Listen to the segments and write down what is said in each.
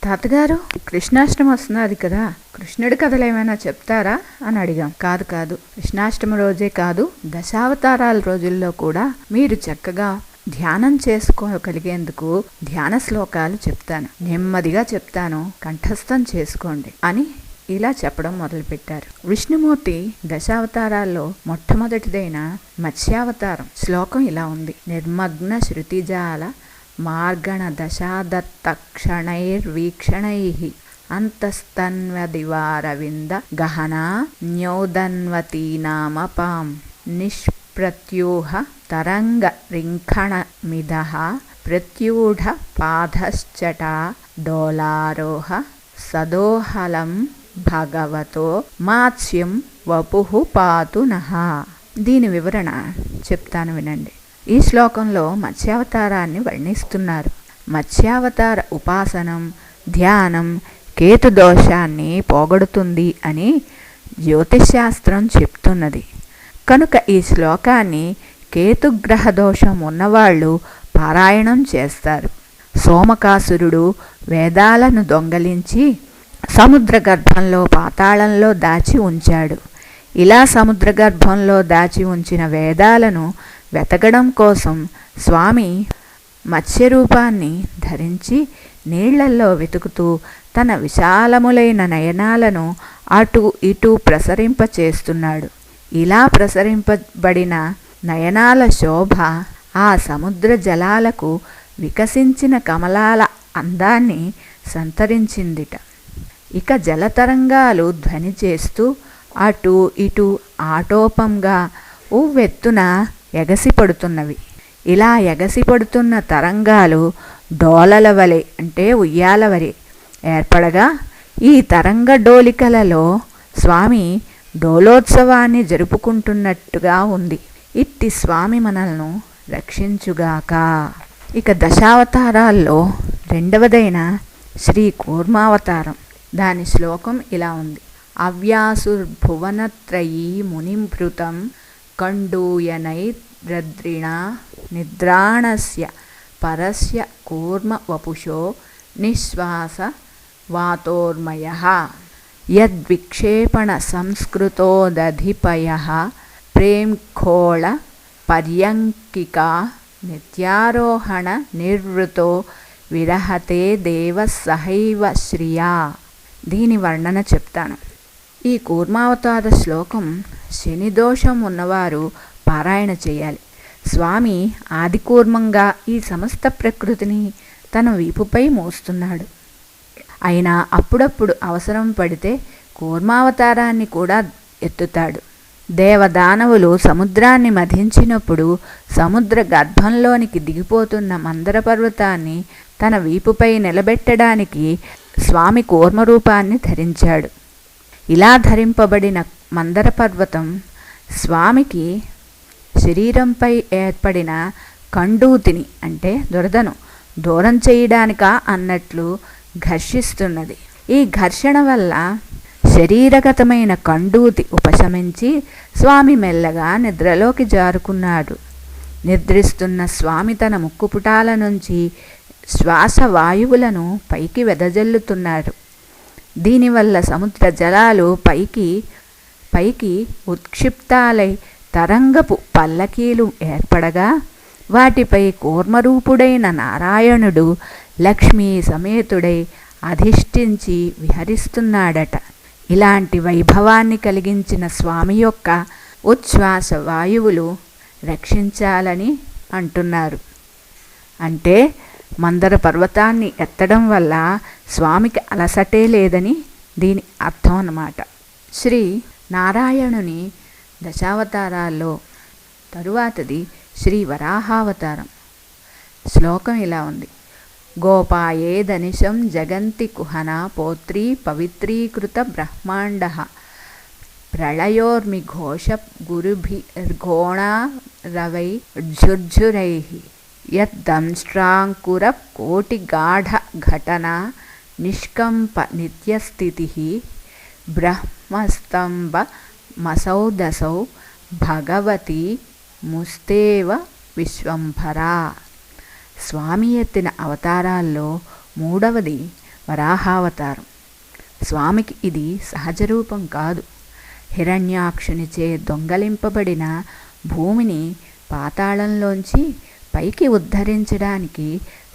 తాతగారు, కృష్ణాష్టమి వస్తున్నది కదా, కృష్ణుడి కథలు ఏమైనా చెప్తారా అని అడిగాం. కాదు, కృష్ణాష్టమి రోజే కాదు, దశావతారాల రోజుల్లో కూడా మీరు చక్కగా ధ్యానం చేసుకోగలిగేందుకు ధ్యాన శ్లోకాలు చెప్తాను, నెమ్మదిగా చెప్తాను, కంఠస్థం చేసుకోండి అని ఇలా చెప్పడం మొదలుపెట్టారు. విష్ణుమూర్తి దశావతారాల్లో మొట్టమొదటిదైన మత్స్యావతారం. శ్లోకం ఇలా ఉంది: నిర్మగ్న శృతిజాల మార్గణ దశాదత్తక్షణైర్వీక్షణైః అంతస్తన్వదివారవింద గహనా న్యోదన్వతీనామపాం నిష్ప్రత్యూహ తరంగ రింఖణమిదః ప్రత్యూఢ పాదశ్చటా డోలారోహ సదోహలం భగవతో మాత్స్యం వపుః పాతు నః. దీని వివరణ చెప్తాను వినండి. ఈ శ్లోకంలో మత్స్యావతారాన్ని వర్ణిస్తున్నారు. మత్స్యావతార ఉపాసనం, ధ్యానం కేతుదోషాన్ని పోగొడుతుంది అని జ్యోతిశాస్త్రం చెప్తున్నది. కనుక ఈ శ్లోకాన్ని కేతుగ్రహ దోషం ఉన్నవాళ్ళు పారాయణం చేస్తారు. సోమకాసురుడు వేదాలను దొంగలించి సముద్ర గర్భంలో పాతాళంలో దాచి ఉంచాడు. ఇలా సముద్ర గర్భంలో దాచి ఉంచిన వేదాలను వెతకడం కోసం స్వామి మత్స్యరూపాన్ని ధరించి నీళ్లల్లో వెతుకుతూ తన విశాలములైన నయనాలను అటు ఇటు ప్రసరింపచేస్తున్నాడు. ఇలా ప్రసరింపబడిన నయనాల శోభ ఆ సముద్ర జలాలకు వికసించిన కమలాల అందాన్ని సంతరించిందిట. ఇక జలతరంగాలు ధ్వని చేస్తూ అటు ఇటు ఆటోపంగా ఉవ్వెత్తున ఎగసిపడుతున్నవి. ఇలా ఎగసిపడుతున్న తరంగాలు డోలల వలె, అంటే ఉయ్యాల వలె ఏర్పడగా ఈ తరంగ డోలికలలో స్వామి డోలోత్సవాన్ని జరుపుకుంటున్నట్టుగా ఉంది. ఇట్టి స్వామి మనల్ని రక్షించుగాక. ఇక దశావతారాల్లో రెండవదైన శ్రీ కూర్మావతారం. దాని శ్లోకం ఇలా ఉంది: అవ్యాసుర్భువనత్రయీ మునిభృతం కండూయనైరద్రిణా నిద్రాణస్య పరస్య కూర్మ వపుషో నిశ్వాస వాతోర్మయః యద్విక్షేపణ సంస్కృతోదధిపయః ప్రేంఖోళ పర్యంకికా నిత్యారోహణ నిర్వృతో విరహతే దేవ సహైవ శ్రియా. దీని వర్ణన చెప్తాను. ఈ కూర్మావతార శ్లోకం శనిదోషం ఉన్నవారు పారాయణ చేయాలి. స్వామి ఆదికూర్మంగా ఈ సమస్త ప్రకృతిని తన వీపుపై మోస్తున్నాడు. అయినా అప్పుడప్పుడు అవసరం పడితే కూర్మావతారాన్ని కూడా ఎత్తుతాడు. దేవదానవులు సముద్రాన్ని మధించినప్పుడు సముద్ర గర్భంలోనికి దిగిపోతున్న మందర పర్వతాన్ని తన వీపుపై నిలబెట్టడానికి స్వామి కూర్మరూపాన్ని ధరించాడు. ఇలా ధరింపబడిన మందర పర్వతం స్వామికి శరీరంపై ఏర్పడిన కండూతిని, అంటే దురదను దూరం చేయడానికా అన్నట్లు ఘర్షిస్తున్నది. ఈ ఘర్షణ వల్ల శరీరగతమైన కండూతి ఉపశమించి స్వామి మెల్లగా నిద్రలోకి జారుకున్నాడు. నిద్రిస్తున్న స్వామి తన ముక్కుపుటాల నుంచి శ్వాస వాయువులను పైకి వెదజల్లుతున్నారు. దీనివల్ల సముద్ర జలాలు పైకి ఉత్క్షిప్తాలై తరంగపు పల్లకీలు ఏర్పడగా వాటిపై కూర్మరూపుడైన నారాయణుడు లక్ష్మీ సమేతుడై అధిష్ఠించి విహరిస్తున్నాడట. ఇలాంటి వైభవాన్ని కలిగించిన స్వామి యొక్క ఉచ్ఛ్వాస వాయువులు రక్షించాలని అంటున్నారు. అంటే మందర పర్వతాన్ని ఎత్తడం వల్ల స్వామికి అలసటే లేదని దీని అర్థం అన్నమాట. శ్రీ నారాయణుని దశావతారాల్లో తరువాతది శ్రీ వరాహావతారం. శ్లోకం ఇలా ఉంది: గోపాయేదనిశం జగంతి కుహనా పౌత్రీ పవిత్రీకృత బ్రహ్మాండః ప్రళయోర్మిఘోష గురుభిర్ఘోణారవై ఝుర్ఝురైః యద్దంష్ట్రాంకుర కోటిగాఢ ఘటనా నిష్కంప నిత్యస్థితిః బ్రహ్మస్తంభ మసౌదసౌ భగవతి ముస్తేవ విశ్వంభరా. స్వామి ఎత్తిన అవతారాల్లో మూడవది వరాహావతారం. స్వామికి ఇది సహజ రూపం కాదు. హిరణ్యాక్షునిచే దొంగలింపబడిన భూమిని పాతాళంలోంచి పైకి ఉద్ధరించడానికి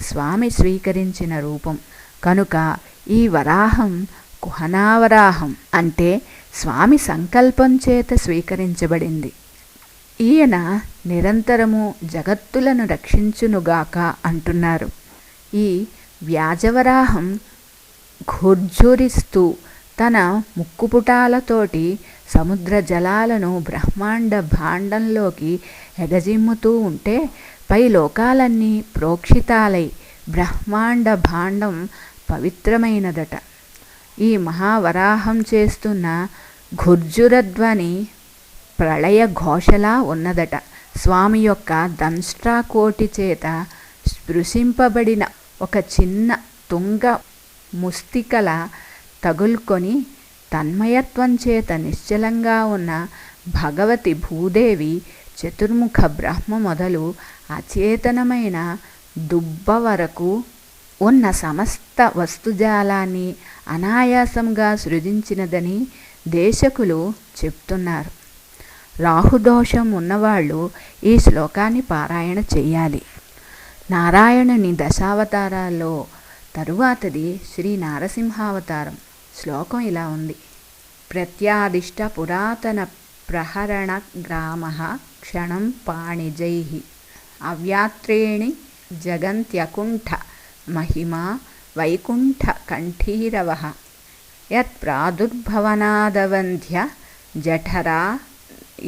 స్వామి స్వీకరించిన రూపం కనుక ఈ వరాహం కుహనావరాహం, అంటే స్వామి సంకల్పం చేత స్వీకరించబడింది. ఈయన నిరంతరము జగత్తులను రక్షించునుగాక అంటున్నారు. ఈ వ్యాజవరాహం ఘుర్జురిస్తూ తన ముక్కుపుటాలతోటి సముద్ర జలాలను బ్రహ్మాండ భాండంలోకి ఎగజిమ్ముతూ ఉంటే పై లోకాలన్నీ ప్రోక్షితాలై బ్రహ్మాండ భాండం పవిత్రమైనదట. ఈ మహావరాహం చేస్తున్న ఘుర్జురధ్వని ప్రళయ ఘోషలా ఉన్నదట. స్వామి యొక్క దంష్ట్రాకోటి చేత స్పృశింపబడిన ఒక చిన్న తుంగ ముస్తికల తగులుకొని తన్మయత్వం చేత నిశ్చలంగా ఉన్న భగవతి భూదేవి చతుర్ముఖ బ్రహ్మ మొదలు అచేతనమైన దుబ్బ వరకు ఉన్న సమస్త వస్తుజాలాన్ని అనాయాసంగా సృజించినదని దేశకులు చెప్తున్నారు. రాహుదోషం ఉన్నవాళ్ళు ఈ శ్లోకాన్ని పారాయణ చెయ్యాలి. నారాయణుని దశావతారాల్లో తరువాతది శ్రీ నారసింహావతారం. శ్లోకం ఇలా ఉంది: ప్రత్యాదిష్ట పురాతన ప్రహరణ గ్రామ క్షణం పాణిజై అవ్యాత్రేణి జగంత్యకుంఠ మహిమా వైకుంఠ కంఠీరవ యత్ప్రాదుర్భవనాదవంధ్య జఠరా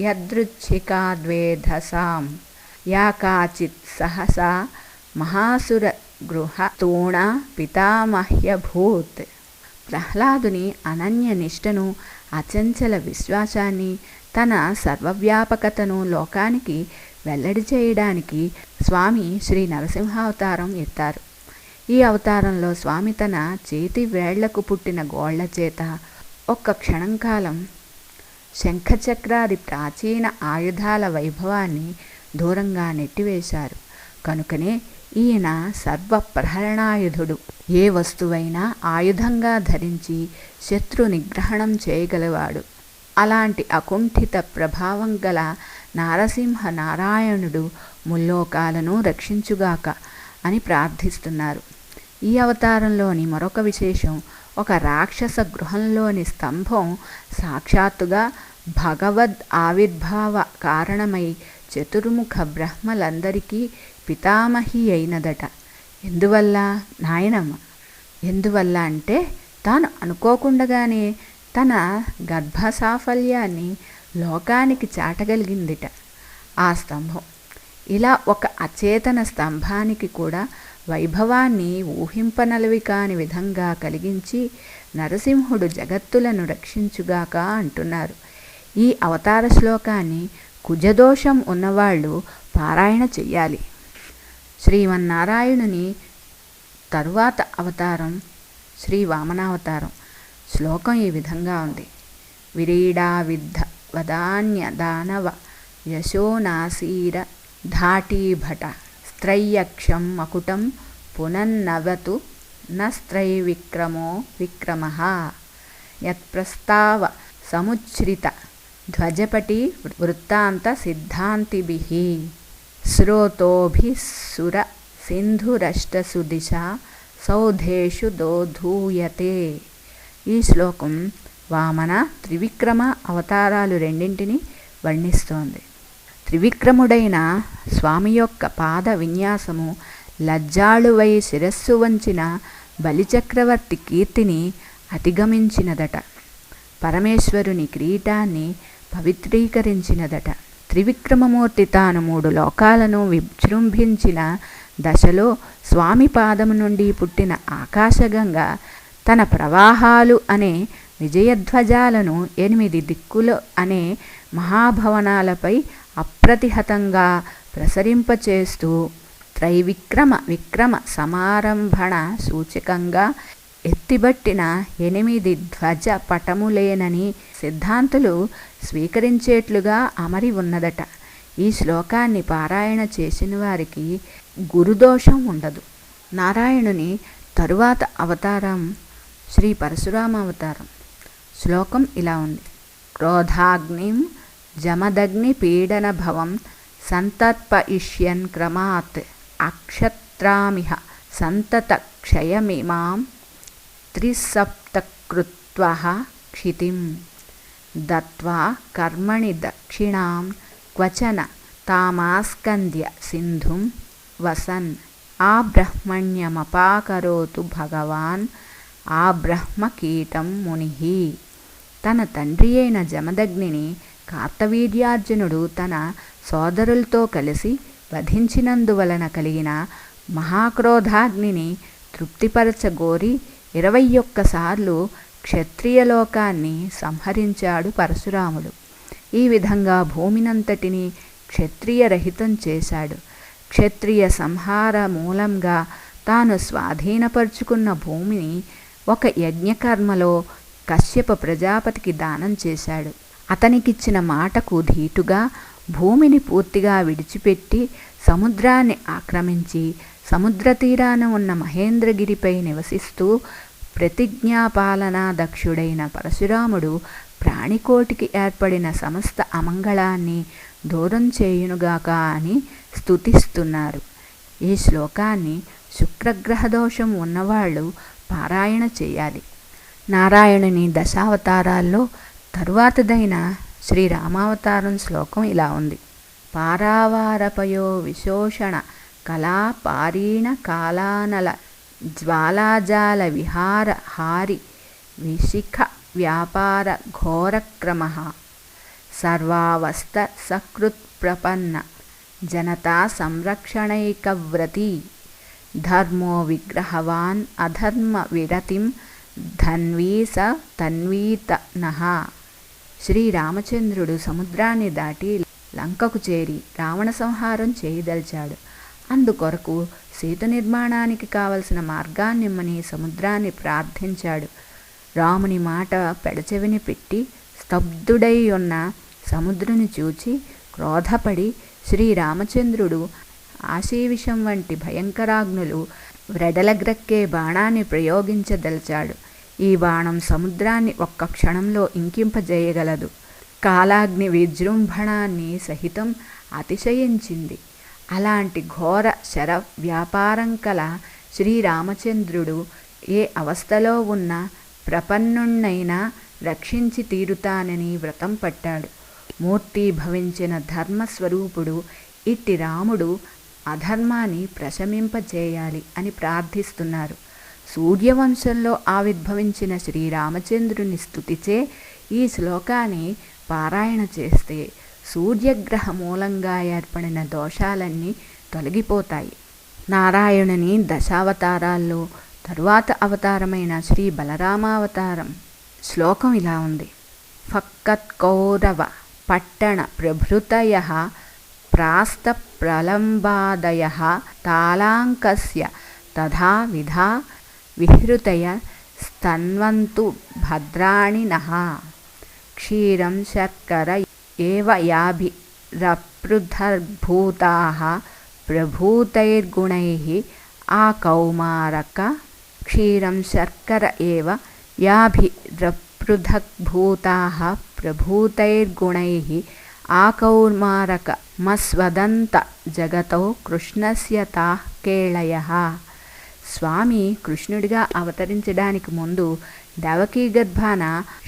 యదృచ్ఛికాద్వేధసాం యా కాచిత్ సహసా మహాసుర గృహతూణ పితామహ్యభూత్. ప్రహ్లాదుని అనన్య నిష్టను, అచంచల విశ్వాసాన్ని, తన సర్వవ్యాపకతను లోకానికి వెల్లడి చేయడానికి స్వామి శ్రీ నరసింహావతారం ఎత్తారు. ఈ అవతారంలో స్వామి తన చేతి వేళ్లకు పుట్టిన గోళ్ల చేత ఒక్క క్షణం కాలం శంఖచక్రాది ప్రాచీన ఆయుధాల వైభవాన్ని దూరంగా నెట్టివేశారు. కనుకనే ఈయన సర్వప్రహరణాయుధుడు. ఏ వస్తువైనా ఆయుధంగా ధరించి శత్రు నిగ్రహణం చేయగలవాడు. అలాంటి అకుంఠిత ప్రభావం గల నారసింహ నారాయణుడు ముల్లోకాలను రక్షించుగాక అని ప్రార్థిస్తున్నారు. ఈ అవతారంలోని మరొక విశేషం, ఒక రాక్షస గృహంలోని స్తంభం సాక్షాత్తుగా భగవద్ ఆవిర్భావ కారణమై చతుర్ముఖ బ్రహ్మలందరికీ పితామహి అయినదట. ఎందువల్ల నాయనమ్మ? ఎందువల్ల అంటే తాను అనుకోకుండగానే తన గర్భసాఫల్యాన్ని లోకానికి చాటగలిగిందిట ఆ స్తంభం. ఇలా ఒక అచేతన స్తంభానికి కూడా వైభవాన్ని ఊహింపనలవి కాని విధంగా కలిగించి నరసింహుడు జగత్తులను రక్షించుగాక అంటున్నారు. ఈ అవతార శ్లోకాన్ని కుజదోషం ఉన్నవాళ్ళు పారాయణ చెయ్యాలి. శ్రీమన్నారాయణుని తరువాత అవతారం శ్రీ వామనావతారం. శ్లోకం ఈ విధంగా ఉంది: విరీడా విద్ధ వదాన్య దానవ యశోనాసీర ధాటీభట స్త్రైయక్షం మకుటం పునన్నవతు న స్త్రైవిక్రమో విక్రమః యత్ప్రస్తావ సముచ్ఛ్రిత ధ్వజపటి వృత్తాంత సిద్ధాంతిభిః శ్రోతోభిస్సుర సింధురష్టసు దిశా సౌధేషు దోధూయతే. ఈ శ్లోకం వామన త్రివిక్రమ అవతారాలు రెండింటినీ వర్ణిస్తోంది. త్రివిక్రముడైన స్వామి యొక్క పాద విన్యాసము లజ్జాళువై శిరస్సు వంచిన బలిచక్రవర్తి కీర్తిని అధిగమించినదట. పరమేశ్వరుని కిరీటాన్ని పవిత్రీకరించినదట. త్రివిక్రమమూర్తి తాను 3 లోకాలను విజృంభించిన దశలో స్వామి పాదము నుండి పుట్టిన ఆకాశగంగ తన ప్రవాహాలు అనే విజయధ్వజాలను 8 దిక్కులు అనే మహాభవనాలపై అప్రతిహతంగా ప్రసరింపచేస్తూ త్రైవిక్రమ విక్రమ సమారంభణ సూచకంగా ఎత్తిబట్టిన 8 ధ్వజ పటములేనని సిద్ధాంతులు స్వీకరించేట్లుగా అమరి ఉన్నదట. ఈ శ్లోకాన్ని పారాయణ చేసిన వారికి గురుదోషం ఉండదు. నారాయణుని తరువాత అవతారం శ్రీ పరశురామ అవతారం. శ్లోకం ఇలా ఉంది: క్రోధాగ్నిం జమదగ్ని పీడన భవం సంతర్పయిష్యన్ క్రమాత్ అక్షత్రామిహ సంతత క్షయమిమాం త్రిసప్తకృత్వః క్షితిం దత్వా కర్మణి దక్షిణాం క్వచన తామాస్కంద్య సింధుం వసన్ ఆబ్రహ్మణ్యమపాకరోతు భగవాన్ ఆబ్రహ్మకీటం మునిః. తన తండ్రి అయిన జమదగ్నిని కార్తవీర్యార్జునుడు తన సోదరులతో కలిసి వధించినందువలన కలిగిన మహాక్రోధాగ్నిని తృప్తిపరచగోరి 21 సార్లు క్షత్రియలోకాన్ని సంహరించాడు పరశురాముడు. ఈ విధంగా భూమినంతటిని క్షత్రియరహితం చేశాడు. క్షత్రియ సంహార మూలంగా తాను స్వాధీనపరుచుకున్న భూమిని ఒక యజ్ఞకర్మలో కశ్యప ప్రజాపతికి దానం చేశాడు. అతనికిచ్చిన మాటకు ధీటుగా భూమిని పూర్తిగా విడిచిపెట్టి సముద్రాన్ని ఆక్రమించి సముద్ర తీరాన ఉన్న మహేంద్రగిరిపై నివసిస్తూ ప్రతిజ్ఞాపాలనా దక్షుడైన పరశురాముడు ప్రాణికోటికి ఏర్పడిన సమస్త అమంగళాన్ని దూరం చేయునుగాక అని స్తుతిస్తున్నారు. ఈ శ్లోకాన్ని శుక్రగ్రహ దోషం ఉన్నవాళ్ళు పారాయణ చేయాలి. నారాయణుని దశావతారాల్లో తరువాతదైన శ్రీరామావతారం శ్లోకం ఇలా ఉంది: పారావారపయో విశోషణ కళా పారీణ కాలానల జ్వాలాజాల విహార హారి విశిఖ వ్యాపార ఘోరక్రమః సర్వావస్థ సకృత్ ప్రపన్న జనతా సంరక్షణైకవ్రతీ ధర్మో విగ్రహవాన్ అధర్మ విరతిం ధన్వీ స తన్వీత నః. శ్రీరామచంద్రుడు సముద్రాన్ని దాటి లంకకు చేరి రావణ సంహారం చేయదలిచాడు. అందుకొరకు సేతు నిర్మాణానికి కావలసిన మార్గాన్నిమ్మని సముద్రాన్ని ప్రార్థించాడు. రాముని మాట పెడచెవిని పెట్టి స్తబ్దుడై ఉన్న సముద్రుని చూచి క్రోధపడి శ్రీరామచంద్రుడు ఆశీవిషం వంటి భయంకరాగ్నులు వ్రెడలగ్రక్కే బాణాన్ని ప్రయోగించదలిచాడు. ఈ బాణం సముద్రాన్ని ఒక్క క్షణంలో ఇంకింపజేయగలదు. కాలాగ్ని విజృంభణాన్ని సహితం అతిశయించింది. అలాంటి ఘోర శర వ్యాపారం కల శ్రీరామచంద్రుడు ఏ అవస్థలో ఉన్న ప్రపన్నుణ్ణైనా రక్షించి తీరుతానని వ్రతం పట్టాడు. మూర్తి భవించిన ధర్మస్వరూపుడు ఇట్టి రాముడు అధర్మాన్ని ప్రశమింపచేయాలి అని ప్రార్థిస్తున్నారు. సూర్యవంశంలో ఆవిర్భవించిన శ్రీరామచంద్రుని స్తుతిచే ఈ శ్లోకాన్ని పారాయణ చేస్తే సూర్యగ్రహ మూలంగా ఏర్పడిన దోషాలన్నీ తొలగిపోతాయి. నారాయణుని దశావతారాల్లో తరువాత అవతారమైన శ్రీ బలరామావతారం శ్లోకం ఇలా ఉంది: ఫక్కత్కౌరవ పట్టణ ప్రభృతయః ప్రాస్త ప్రలంబాదయః తాళాంకస్య తథా విధా విహృతయ స్తన్వంతు భద్రాణి నః. క్షీరం శర్కర ఏవ యాభిరపృథగ్భూతాః ప్రభూతైర్గుణైః ఆకౌమారక. క్షీరం శర్కర ఏవ యాభిరపృథగ్భూతాః ప్రభూతైర్గుణైః ఆకౌమారక మస్వదంత జగతో కృష్ణస్య తాః కేళయః. స్వామి కృష్ణుడిగా అవతరించడానికి ముందు దేవకీ గర్భాన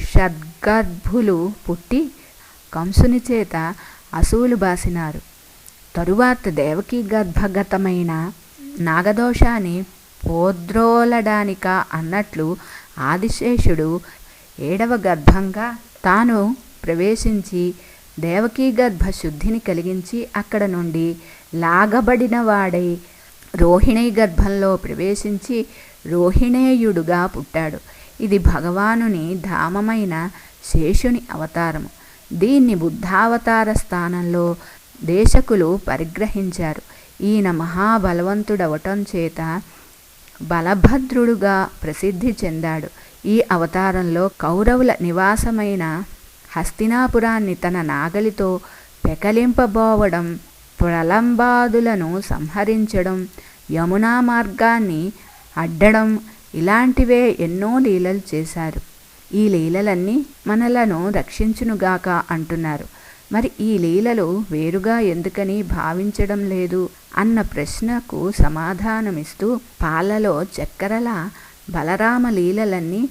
షడ్గర్భులు పుట్టి కంసుని చేత అసూలు బాసినారు. తరువాత దేవకీ గర్భగతమైన నాగదోషాన్ని పోద్రోలడానిక అన్నట్లు ఆదిశేషుడు 7వ గర్భంగా తాను ప్రవేశించి దేవకీ గర్భ శుద్ధిని కలిగించి అక్కడ నుండి లాగబడిన వాడై రోహిణీ గర్భంలో ప్రవేశించి రోహిణేయుడుగా పుట్టాడు. ఇది భగవానుని ధామమైన శేషుని అవతారము. దీన్ని బుద్ధావతార స్థానంలో దేశకులు పరిగ్రహించారు. ఈయన మహాబలవంతుడవటం చేత బలభద్రుడుగా ప్రసిద్ధి చెందాడు. ఈ అవతారంలో కౌరవుల నివాసమైన హస్తినాపురాన్ని తన నాగలితో పెకలింపబోవడం, ప్రలంబాదులను సంహరించడం, యమునా మార్గాన్ని అడ్డడం, ఇలాంటివే ఎన్నో లీలలు చేశారు. ఈ లీలలన్నీ మనలను రక్షించునుగాక అంటున్నారు. మరి ఈ లీలలు వేరుగా ఎందుకని భావించడం లేదు అన్న ప్రశ్నకు సమాధానమిస్తూ, పాలలో చక్కెరలా బలరామ లీలలన్నీ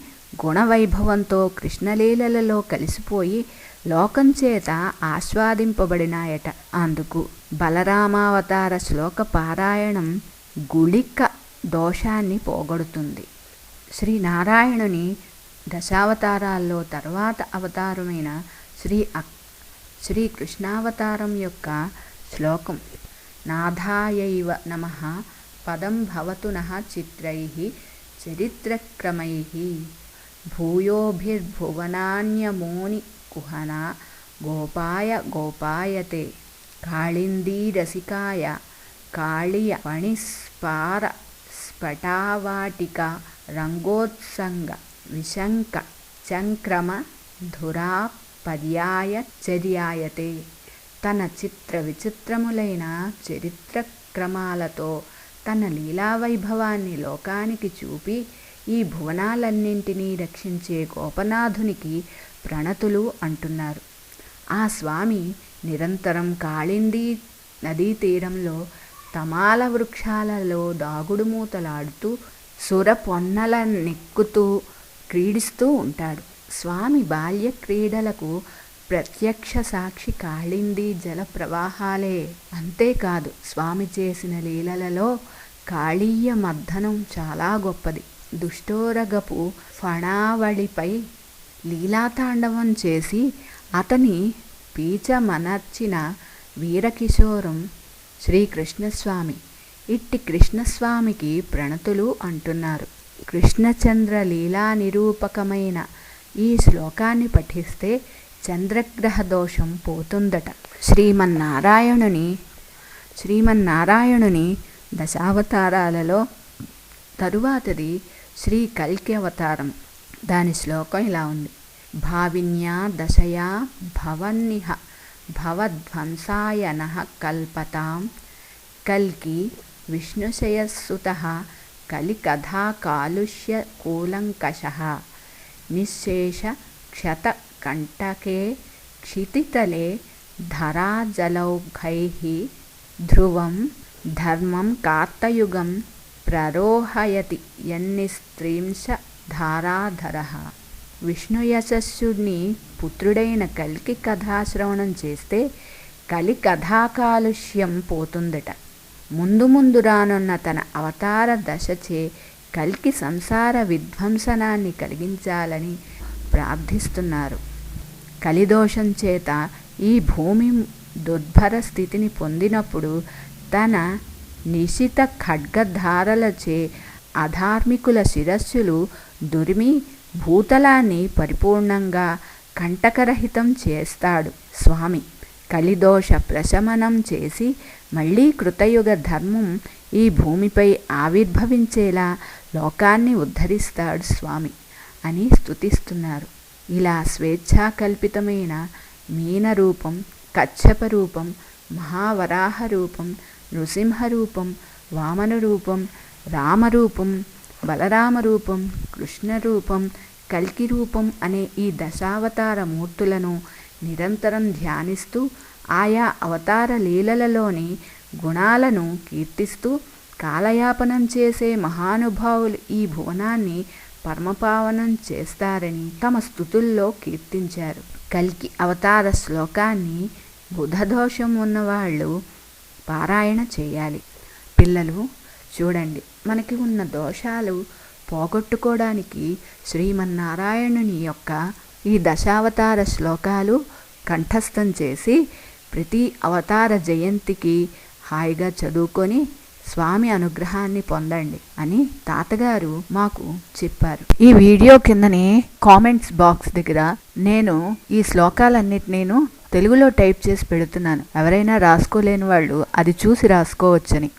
గుణవైభవంతో కృష్ణలీలలలో కలిసిపోయి లోకం చేత ఆస్వాదింపబడినాయట. అందుకు బలరామావతార శ్లోక పారాయణం గుళిక దోషాన్ని పోగొడుతుంది. శ్రీనారాయణుని దశావతారాల్లో తర్వాత అవతారమైన శ్రీకృష్ణావతారం యొక్క శ్లోకం నాథాయైవ నమః పదం భవతు నః చిత్రైః చరిత్రక్రమైః భూయోభిర్భువనాన్యమోని కుహనా గోపాయ గోపాయతే కాళిందీరసికాయ కాళియ ఫణిస్పార స్ఫటావాటిక రంగోత్సంగ విశంక చంక్రమ ధురా పర్యాయ చర్యాయతే. తన చిత్ర విచిత్రములైన చరిత్ర క్రమాలతో తన లీలావైభవాన్ని లోకానికి చూపి ఈ భువనాలన్నింటినీ రక్షించే గోపనాథునికి ప్రణతులు అంటున్నారు. ఆ స్వామి నిరంతరం కాళిందీ నదీ తీరంలో తమాల వృక్షాలలో దాగుడుమూతలాడుతూ సుర పొన్నల నెక్కుతూ క్రీడిస్తూ ఉంటాడు. స్వామి బాల్య క్రీడలకు ప్రత్యక్ష సాక్షి కాళిందీ జల ప్రవాహాలే. అంతేకాదు, స్వామి చేసిన లీలలలో కాళీయ మర్దనం చాలా గొప్పది. దుష్టోరగపు ఫణావళిపై లీలాతాండవం చేసి అతని పీచమనర్చిన వీరకిశోరం శ్రీకృష్ణస్వామి. ఇట్టి కృష్ణస్వామికి ప్రణతులు అంటున్నారు. కృష్ణచంద్ర లీలా నిరూపకమైన ఈ శ్లోకాన్ని పఠిస్తే చంద్రగ్రహ దోషం పోతుందట. శ్రీమన్నారాయణుని దశావతారాలలో తరువాతది శ్రీ కల్కి అవతారం. దాని శ్లోకం ఇలా ఉంది: భావిన్యా దశయా భవన్నిహ భవధ్వంసాయ నః కల్పతాం కల్కి విష్ణుశయస్సుతః కలికథా కాలుష్య కూలంకషః నిశ్శేష క్షత కంటకే క్షితితలే ధరాజలౌఘైః ధ్రువం ధర్మం కార్తయుగం ప్రరోహయతి యన్నిస్త్రీంశ ధారాధరః. విష్ణు యశస్సుని పుత్రుడైన కల్కి కథాశ్రవణం చేస్తే కలి కథా కాలుష్యం పోతుందట. ముందు ముందు రానున్న తన అవతార దశచే కల్కి సంసార విధ్వంసనాన్ని కలిగించాలని ప్రార్థిస్తున్నారు. కలిదోషం చేత ఈ భూమి దుర్భర స్థితిని పొందినప్పుడు తన నిశిత ఖడ్గధారలచే అధార్మికుల శిరస్సులు దురిమి భూతలాన్ని పరిపూర్ణంగా కంటకరహితం చేస్తాడు స్వామి. కలిదోష ప్రశమనం చేసి మళ్ళీ కృతయుగ ధర్మం ఈ భూమిపై ఆవిర్భవించేలా లోకాన్ని ఉద్ధరిస్తాడు స్వామి అని స్తుతిస్తున్నారు. ఇలా స్వేచ్ఛాకల్పితమైన మీన రూపం, కచ్చప రూపం, మహావరాహ రూపం, నృసింహ రూపం, వామన రూపం, రామరూపం, బలరామ రూపం, కృష్ణ రూపం, కల్కి రూపం అనే ఈ దశావతార మూర్తులను నిరంతరం ధ్యానిస్తూ ఆయా అవతార లీలలలోని గుణాలను కీర్తిస్తూ కాలయాపనం చేసే మహానుభావులు ఈ భువనాన్ని పరమపావనం చేస్తారని తమ స్తుతుల్లో కీర్తించారు. కల్కి అవతార శ్లోకాన్ని బుధదోషం ఉన్నవాళ్ళు పారాయణ చేయాలి. పిల్లలు చూడండి, మనకి ఉన్న దోషాలు పోగొట్టుకోవడానికి శ్రీమన్నారాయణుని యొక్క ఈ దశావతార శ్లోకాలు కంఠస్థం చేసి ప్రతి అవతార జయంతికి హాయిగా చదువుకొని స్వామి అనుగ్రహాన్ని పొందండి అని తాతగారు మాకు చెప్పారు. ఈ వీడియో కిందనే కామెంట్స్ బాక్స్ దగ్గర నేను ఈ శ్లోకాలన్నిటినీ తెలుగులో టైప్ చేసి పెడుతున్నాను. ఎవరైనా రాసుకోలేని వాళ్ళు అది చూసి రాసుకోవచ్చని.